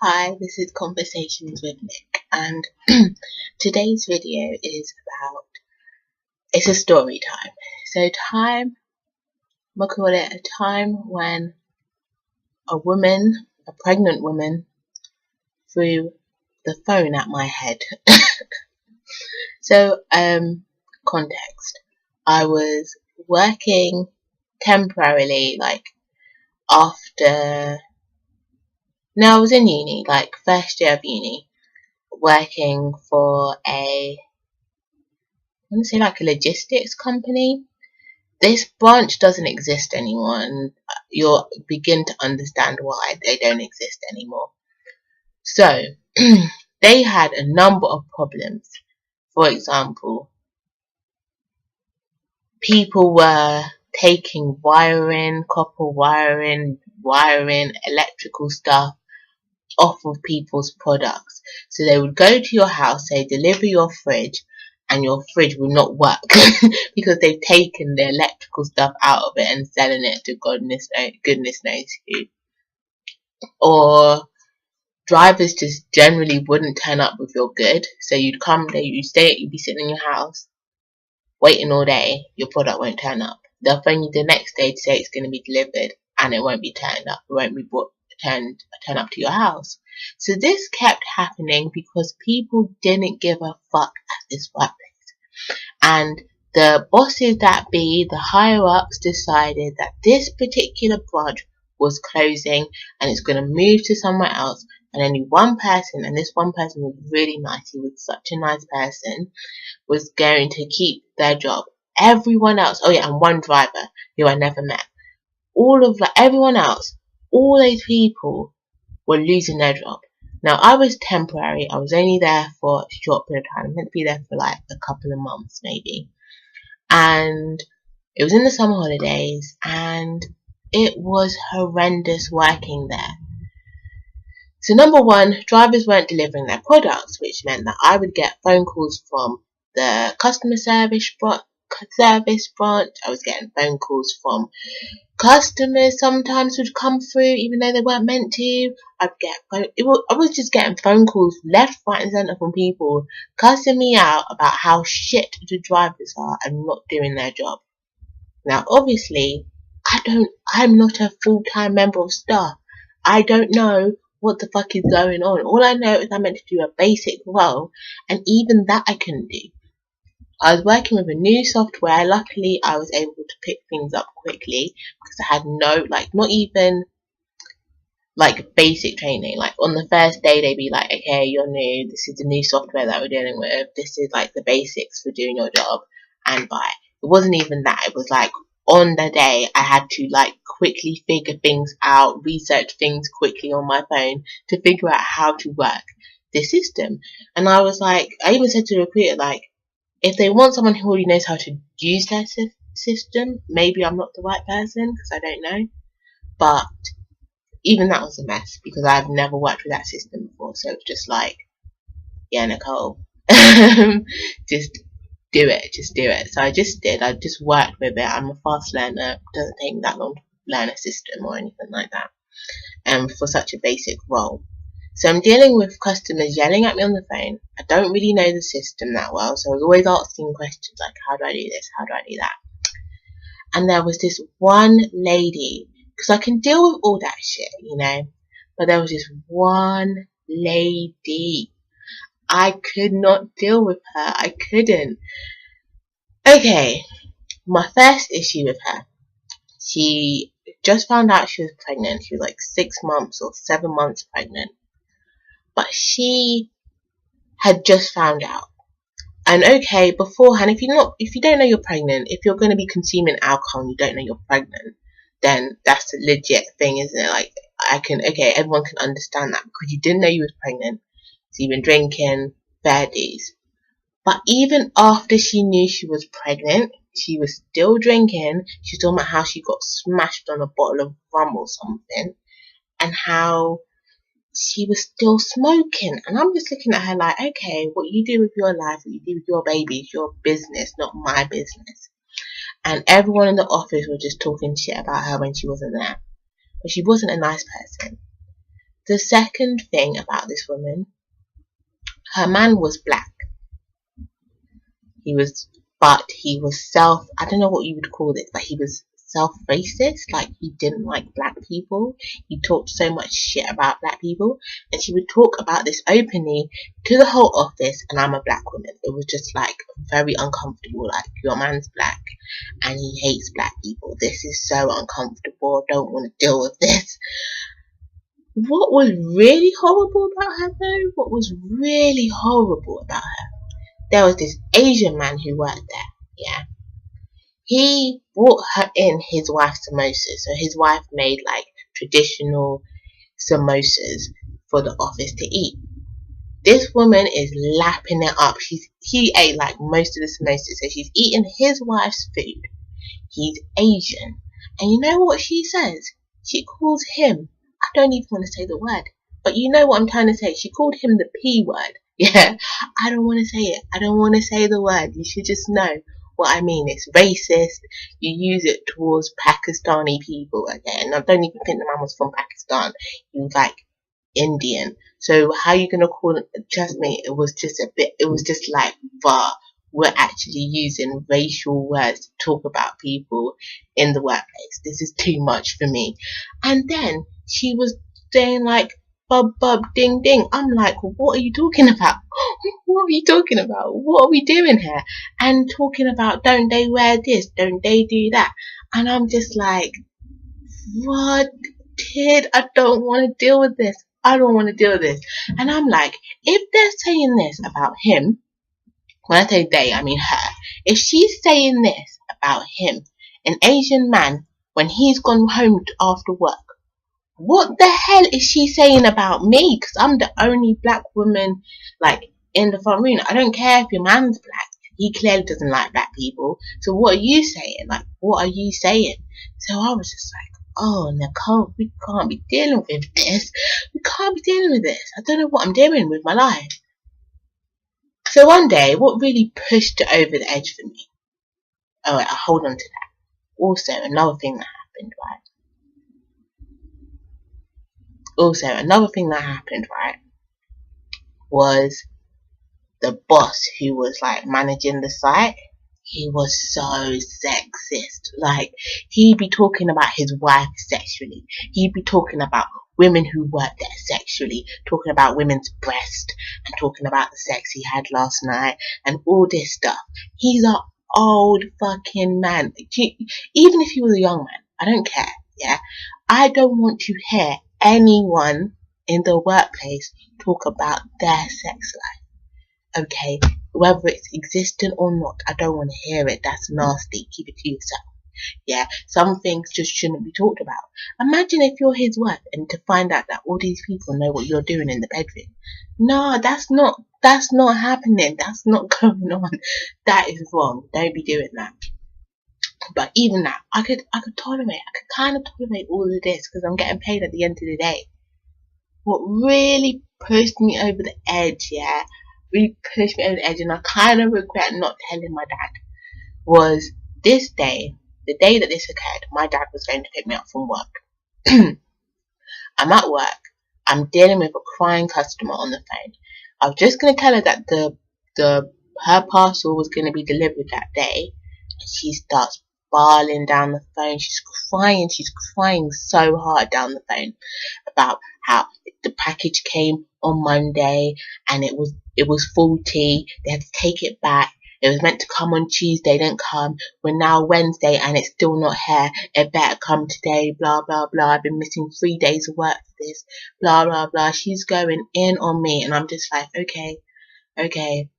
Hi, this is Conversations with Nick, and today's video is about, it's a story time. So I'm gonna call it a time when a pregnant woman, threw the phone at my head. So, context. I was working temporarily, I was in uni, first year of uni, working for I want to say a logistics company. This branch doesn't exist anymore, and you'll begin to understand why they don't exist anymore. So, they had a number of problems. For example, people were taking copper wiring, electrical stuff off of people's products. So they would go to your house, say deliver your fridge, and your fridge will not work because they've taken the electrical stuff out of it and selling it to goodness knows who. Or drivers just generally wouldn't turn up with your good. So you'd be sitting in your house waiting all day, your product won't turn up. They'll phone you the next day to say it's going to be delivered and it won't be turned up. It won't be turn up to your house. So this kept happening because people didn't give a fuck at this workplace. And the bosses the higher ups decided that this particular branch was closing and it's going to move to somewhere else. And only one person, and this one person was really nice, he was such a nice person, was going to keep their job. Everyone else, and one driver who I never met. Everyone else, all those people were losing their job. Now, I was temporary. I was only there for a short period of time. I meant to be there for a couple of months, maybe. And it was in the summer holidays, and it was horrendous working there. So number one, drivers weren't delivering their products, which meant that I would get phone calls from the customer service branch. I was getting phone calls from customers. Sometimes would come through even though they weren't meant to. I was just getting phone calls left, right and centre from people cussing me out about how shit the drivers are and not doing their job. Now obviously I'm not a full-time member of staff. I don't know what the fuck is going on. All I know is I'm meant to do a basic role, and even that I couldn't do. I was working with a new software. Luckily, I was able to pick things up quickly because I had not even basic training. On the first day, they'd be like, okay, you're new. This is the new software that we're dealing with. This is the basics for doing your job, and bye. It wasn't even that. It was on the day, I had to quickly figure things out, research things quickly on my phone to figure out how to work the system. And I was I even said to the recruiter, if they want someone who already knows how to use their system, maybe I'm not the right person because I don't know. But even that was a mess because I've never worked with that system before. So it's just yeah, Nicole, just do it. So I just did. I just worked with it. I'm a fast learner. It doesn't take that long to learn a system or anything like that. And for such a basic role. So I'm dealing with customers yelling at me on the phone. I don't really know the system that well, so I was always asking questions how do I do this? How do I do that? And there was this one lady, because I can deal with all that shit, but there was this one lady. I could not deal with her. I couldn't. Okay, my first issue with her. She just found out she was pregnant. She was 6 months or 7 months pregnant. But she had just found out. And okay, beforehand, if you don't know you're pregnant, if you're going to be consuming alcohol and you don't know you're pregnant, then that's a legit thing, isn't it? Everyone can understand that because you didn't know you was pregnant. So you've been drinking, fair dues. But even after she knew she was pregnant, she was still drinking. She was talking about how she got smashed on a bottle of rum or something, and how she was still smoking. And I'm just looking at her okay, what you do with your life, what you do with your baby is your business, not my business. And everyone in the office was just talking shit about her when she wasn't there. But she wasn't a nice person. The second thing about this woman, her man was black. He was I don't know what you would call this, but he was self-racist. Like, he didn't like black people. He talked so much shit about black people, and she would talk about this openly to the whole office, and I'm a black woman. It was just like very uncomfortable. Like, your man's black and he hates black people. This is so uncomfortable. I don't want to deal with this. What was really horrible about her though? What was really horrible about her? There was this Asian man who worked there, yeah. He brought her in his wife's samosas. So his wife made like traditional samosas for the office to eat. This woman is lapping it up. He ate like most of the samosas, so she's eating his wife's food. He's Asian. And you know what she says? She calls him, I don't even want to say the word, but you know what I'm trying to say. She called him the P word. Yeah, I don't want to say it. I don't want to say the word. You should just know what I mean. It's racist. You use it towards Pakistani people, okay? And I don't even think the man was from Pakistan. He was like Indian. So how are you going to call it? Trust me, it was just like, we're actually using racial words to talk about people in the workplace. This is too much for me. And then she was saying like, bub, ding, ding. I'm like, what are you talking about? What are you talking about? What are we doing here? And talking about, don't they wear this? Don't they do that? And I'm just like, what, kid? I don't want to deal with this. I don't want to deal with this. And I'm like, if they're saying this about him, when I say they, I mean her. If she's saying this about him, an Asian man, when he's gone home after work, what the hell is she saying about me? Because I'm the only black woman, like, in the front room. I don't care if your man's black. He clearly doesn't like black people. So what are you saying? Like, what are you saying? So I was just like, oh, Nicole, we can't be dealing with this. We can't be dealing with this. I don't know what I'm doing with my life. So one day, what really pushed it over the edge for me? Oh, wait, I'll hold on to that. Also, another thing that happened, right, was the boss who was like managing the site. He was so sexist. Like, he'd be talking about his wife sexually. He'd be talking about women who work there sexually, talking about women's breast, and talking about the sex he had last night, and all this stuff. He's an old fucking man. Even if he was a young man, I don't care, yeah? I don't want to hear anyone in the workplace talk about their sex life, okay? Whether it's existent or not, I don't want to hear it. That's nasty. Keep it to yourself. Yeah, some things just shouldn't be talked about. Imagine if you're his wife and to find out that all these people know what you're doing in the bedroom. No, that's not happening. That's not going on. That is wrong. Don't be doing that. But even that, I could tolerate. I could kind of tolerate all of this because I'm getting paid at the end of the day. What really pushed me over the edge, really pushed me over the edge, and I kind of regret not telling my dad, was this day. The day that this occurred, my dad was going to pick me up from work. I'm at work. I'm dealing with a crying customer on the phone. I was just going to tell her that her parcel was going to be delivered that day. And she starts bawling down the phone. She's crying so hard down the phone about how the package came on Monday and it was faulty. They had to take it back. It was meant to come on Tuesday, didn't come. We're now Wednesday and it's still not here. It better come today, blah, blah, blah. I've been missing 3 days of work for this, blah, blah, blah. She's going in on me and I'm just like, okay,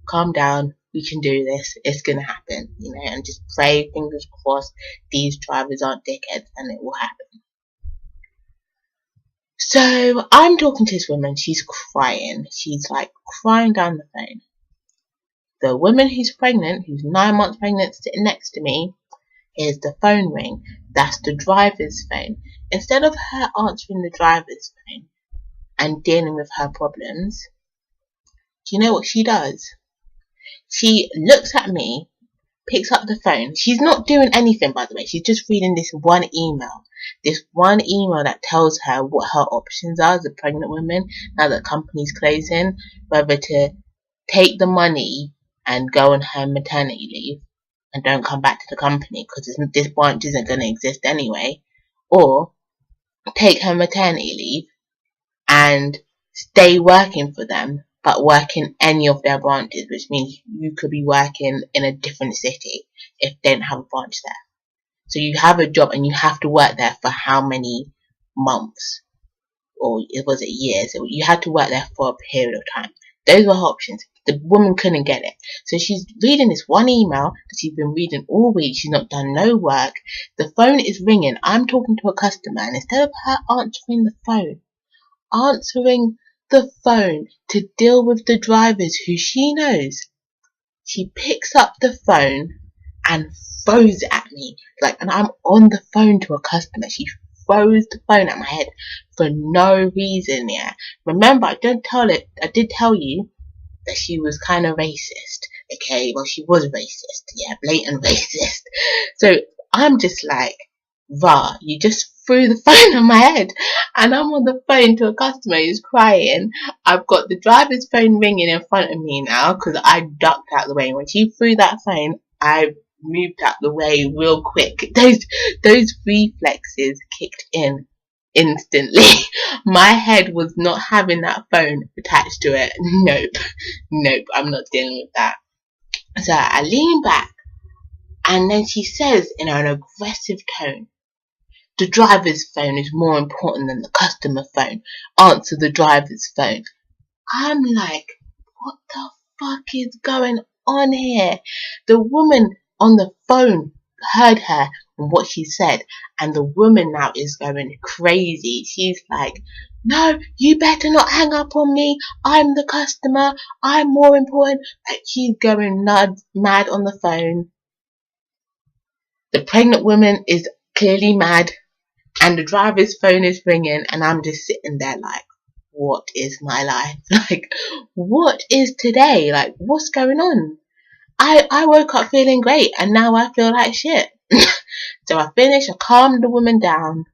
calm down. We can do this. It's going to happen, and just pray, fingers crossed, these drivers aren't dickheads and it will happen. So I'm talking to this woman. She's crying. She's like crying down the phone. The woman who's pregnant, who's 9 months pregnant, sitting next to me, hears the phone ring. That's the driver's phone. Instead of her answering the driver's phone and dealing with her problems, do you know what she does? She looks at me, picks up the phone. She's not doing anything, by the way. She's just reading this one email. This one email that tells her what her options are as a pregnant woman now that company's closing, whether to take the money and go on her maternity leave and don't come back to the company because this branch isn't going to exist anyway, or take her maternity leave and stay working for them, but work in any of their branches, which means you could be working in a different city if they don't have a branch there. So you have a job and you have to work there for how many months? Or was it years? You had to work there for a period of time. Those were her options. The woman couldn't get it. So she's reading this one email that she's been reading all week. She's not done no work. The phone is ringing. I'm talking to a customer, and instead of her answering the phone to deal with the drivers who she knows, she picks up the phone and throws it at me. And I'm on the phone to a customer. She throws the phone at my head for no reason, yeah. Remember, I did tell you that she was kind of racist, okay? Well, she was racist, yeah, blatant racist. So I'm just like, rah, you just threw the phone on my head, and I'm on the phone to a customer who's crying. I've got the driver's phone ringing in front of me now because I ducked out the way. When she threw that phone, I moved out the way real quick. Those reflexes kicked in instantly. My head was not having that phone attached to it. Nope, I'm not dealing with that. So I lean back, and then she says in an aggressive tone, the driver's phone is more important than the customer phone. Answer the driver's phone. I'm like, what the fuck is going on here? The woman on the phone heard her and what she said, and the woman now is going crazy. She's like, no, you better not hang up on me. I'm the customer. I'm more important. She's going mad on the phone. The pregnant woman is clearly mad, and the driver's phone is ringing, and I'm just sitting there like, what is my life? What is today? What's going on? I woke up feeling great, and now I feel like shit. So I calmed the woman down,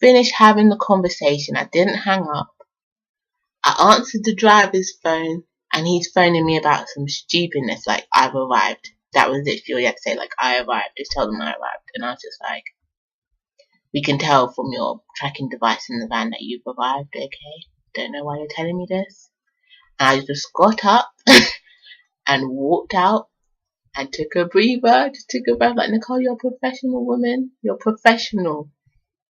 finished having the conversation. I didn't hang up. I answered the driver's phone, and he's phoning me about some stupidness like, I've arrived. That was it. You had to say, I arrived. Just tell them I arrived. And I was just like, we can tell from your tracking device in the van that you've arrived, okay? Don't know why you're telling me this. And I just got up and walked out and took a breather, just took a breath, Nicole, you're a professional woman. You're professional.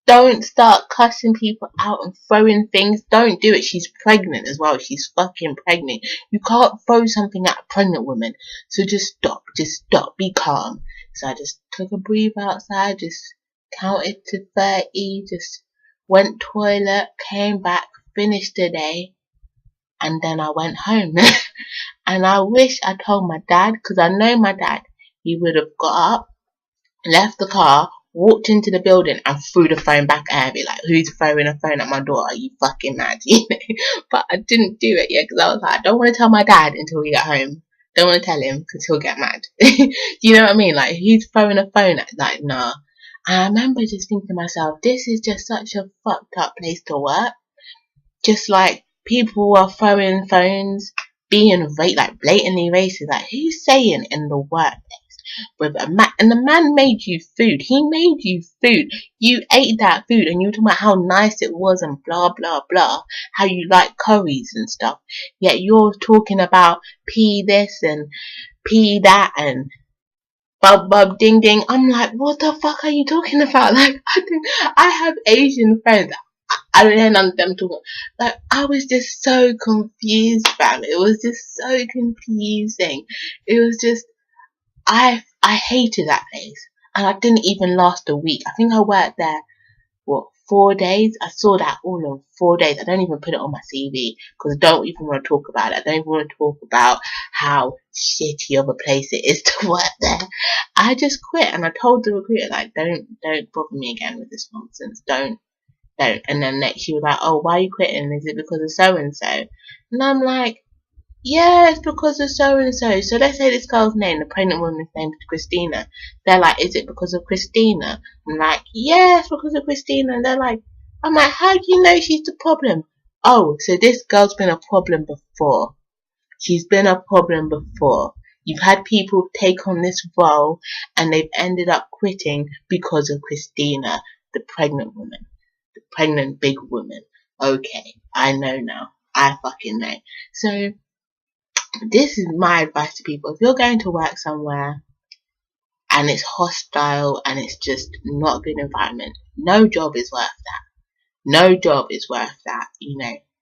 Don't start cussing people out and throwing things. Don't do it. She's pregnant as well. She's fucking pregnant. You can't throw something at a pregnant woman. So just stop. Be calm. So I just took a breather outside, just counted to 30, just went toilet, came back, finished the day, and then I went home. And I wish I told my dad, because I know my dad, he would have got up, left the car, walked into the building and threw the phone back at me, who's throwing a phone at my door? Are you fucking mad? But I didn't do it yet, because I was like, I don't want to tell my dad until we get home. Don't want to tell him because he'll get mad. You know what I mean? Who's throwing a phone at, nah. And I remember just thinking to myself, this is just such a fucked up place to work. Just people are throwing phones, being blatantly racist. Who's saying in the workplace with a man, and the man made you food. He made you food. You ate that food, and you were talking about how nice it was and blah blah blah, how you like curries and stuff. Yet you're talking about pee this and pee that and bub bub ding ding. I'm like, what the fuck are you talking about? I have Asian friends. I don't hear none of them talking. I was just so confused, fam. It was just so confusing. It was just, I hated that place. And I didn't even last a week. I think I worked there, 4 days? I saw that all in 4 days. I don't even put it on my CV because I don't even want to talk about it. I don't even want to talk about how shitty of a place it is to work there. I just quit, and I told the recruiter, don't bother me again with this nonsense. Don't. And then next she was like, oh, why are you quitting? Is it because of so and so? And I'm like, yeah, it's because of so and so. So let's say this girl's name, the pregnant woman's name is Christina. They're like, is it because of Christina? I'm like, yeah, it's because of Christina. And they're like, I'm like, how do you know she's the problem? Oh, so this girl's been a problem before. She's been a problem before. You've had people take on this role and they've ended up quitting because of Christina, the pregnant woman, the pregnant big woman. Okay, I know now. I fucking know. So this is my advice to people. If you're going to work somewhere and it's hostile and it's just not a good environment, no job is worth that. No job is worth that,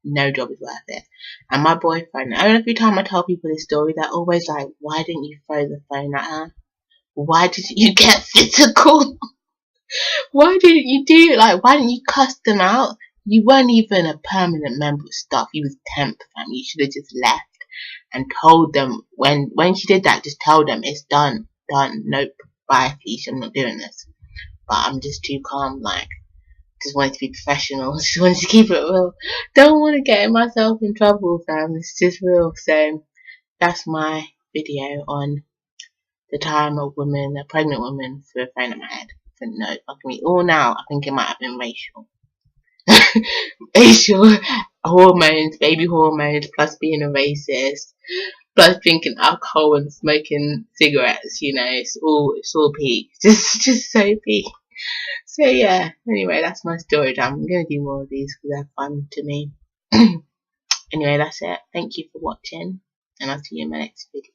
no job is worth it. And my boyfriend, every time I tell people this story, they're always like, why didn't you throw the phone at her? Why didn't you get physical? Why didn't you do it? Like, why didn't you cuss them out? You weren't even a permanent member of staff. You was temp, fam. You should have just left and told them when she did that, just tell them it's done. Nope. Bye, Felicia. I'm not doing this. But I'm just too calm, like, just wanted to be professional, just wanted to keep it real. Don't want to get myself in trouble, fam. It's just real. So that's my video on the time a pregnant woman, threw a phone at my head. So no, fucking me. All now, I think it might have been racial. Racial hormones, baby hormones, plus being a racist, plus drinking alcohol and smoking cigarettes. It's all peak. Just so peak. So yeah, anyway, that's my story time. I'm going to do more of these because they're fun to me. Anyway, that's it. Thank you for watching, and I'll see you in my next video.